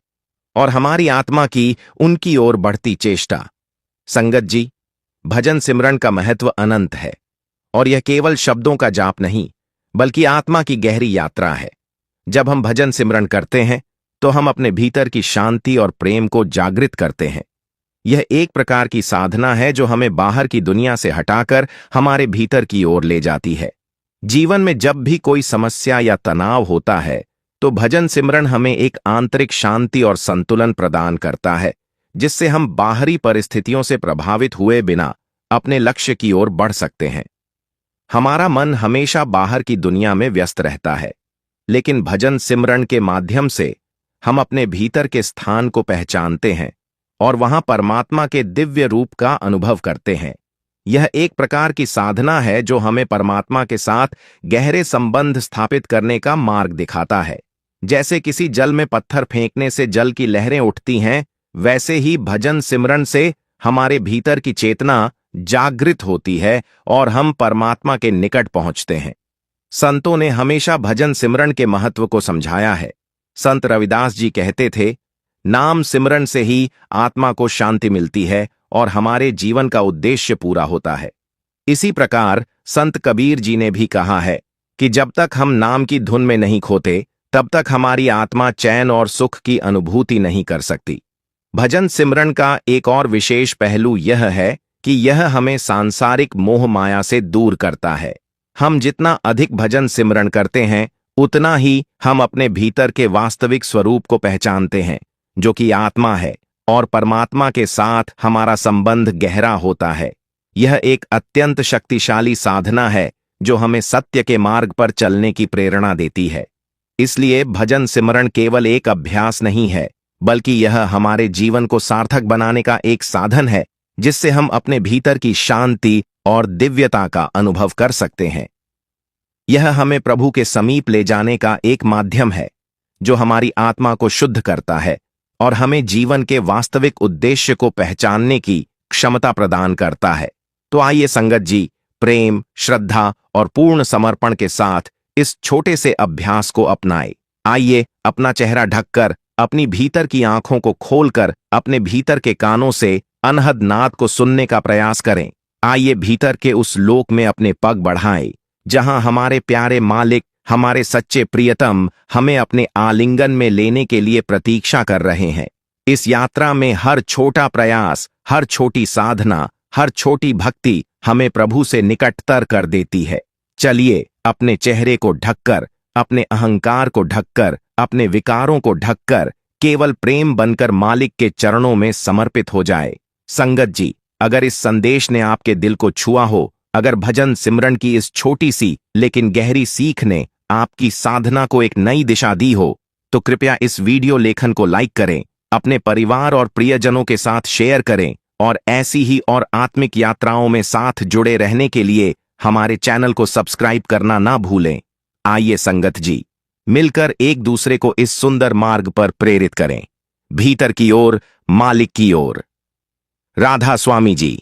और हमारी आत्मा की उनकी ओर बढ़ती चेष्टा। संगत जी, भजन सिमरन का महत्व अनंत है और यह केवल शब्दों का जाप नहीं, बल्कि आत्मा की गहरी यात्रा है। जब हम भजन सिमरन करते हैं तो हम अपने भीतर की शांति और प्रेम को जागृत करते हैं। यह एक प्रकार की साधना है जो हमें बाहर की दुनिया से हटाकर हमारे भीतर की ओर ले जाती है। जीवन में जब भी कोई समस्या या तनाव होता है तो भजन सिमरन हमें एक आंतरिक शांति और संतुलन प्रदान करता है, जिससे हम बाहरी परिस्थितियों से प्रभावित हुए बिना अपने लक्ष्य की ओर बढ़ सकते हैं। हमारा मन हमेशा बाहर की दुनिया में व्यस्त रहता है, लेकिन भजन सिमरन के माध्यम से हम अपने भीतर के स्थान को पहचानते हैं और वहां परमात्मा के दिव्य रूप का अनुभव करते हैं। यह एक प्रकार की साधना है जो हमें परमात्मा के साथ गहरे संबंध स्थापित करने का मार्ग दिखाता है। जैसे किसी जल में पत्थर फेंकने से जल की लहरें उठती हैं, वैसे ही भजन सिमरन से हमारे भीतर की चेतना जागृत होती है और हम परमात्मा के निकट पहुंचते हैं। संतों ने हमेशा भजन सिमरन के महत्व को समझाया है। संत रविदास जी कहते थे, नाम सिमरन से ही आत्मा को शांति मिलती है और हमारे जीवन का उद्देश्य पूरा होता है। इसी प्रकार संत कबीर जी ने भी कहा है कि जब तक हम नाम की धुन में नहीं खोते, तब तक हमारी आत्मा चैन और सुख की अनुभूति नहीं कर सकती। भजन सिमरन का एक और विशेष पहलू यह है कि यह हमें सांसारिक मोह माया से दूर करता है। हम जितना अधिक भजन सिमरन करते हैं, उतना ही हम अपने भीतर के वास्तविक स्वरूप को पहचानते हैं, जो कि आत्मा है, और परमात्मा के साथ हमारा संबंध गहरा होता है। यह एक अत्यंत शक्तिशाली साधना है जो हमें सत्य के मार्ग पर चलने की प्रेरणा देती है। इसलिए भजन सिमरन केवल एक अभ्यास नहीं है, बल्कि यह हमारे जीवन को सार्थक बनाने का एक साधन है, जिससे हम अपने भीतर की शांति और दिव्यता का अनुभव कर सकते हैं। यह हमें प्रभु के समीप ले जाने का एक माध्यम है, जो हमारी आत्मा को शुद्ध करता है और हमें जीवन के वास्तविक उद्देश्य को पहचानने की क्षमता प्रदान करता है। तो आइए संगत जी, प्रेम, श्रद्धा और पूर्ण समर्पण के साथ इस छोटे से अभ्यास को अपनाएं। आइए अपना चेहरा ढककर, अपनी भीतर की आंखों को खोलकर अपने भीतर के कानों से अनहद नाद को सुनने का प्रयास करें। आइए भीतर के उस लोक में अपने पग बढ़ाएं, जहां हमारे प्यारे मालिक, हमारे सच्चे प्रियतम हमें अपने आलिंगन में लेने के लिए प्रतीक्षा कर रहे हैं। इस यात्रा में हर छोटा प्रयास, हर छोटी साधना, हर छोटी भक्ति हमें प्रभु से निकटतर कर देती है। चलिए अपने चेहरे को ढककर, अपने अहंकार को ढककर, अपने विकारों को ढककर केवल प्रेम बनकर मालिक के चरणों में समर्पित हो जाए। संगत जी, अगर इस संदेश ने आपके दिल को छुआ हो, अगर भजन सिमरन की इस छोटी सी लेकिन गहरी सीख ने आपकी साधना को एक नई दिशा दी हो, तो कृपया इस वीडियो लेखन को लाइक करें, अपने परिवार और प्रियजनों के साथ शेयर करें और ऐसी ही और आत्मिक यात्राओं में साथ जुड़े रहने के लिए हमारे चैनल को सब्सक्राइब करना ना भूलें। आइए संगत जी, मिलकर एक दूसरे को इस सुंदर मार्ग पर प्रेरित करें, भीतर की ओर, मालिक की ओर। राधा स्वामी जी।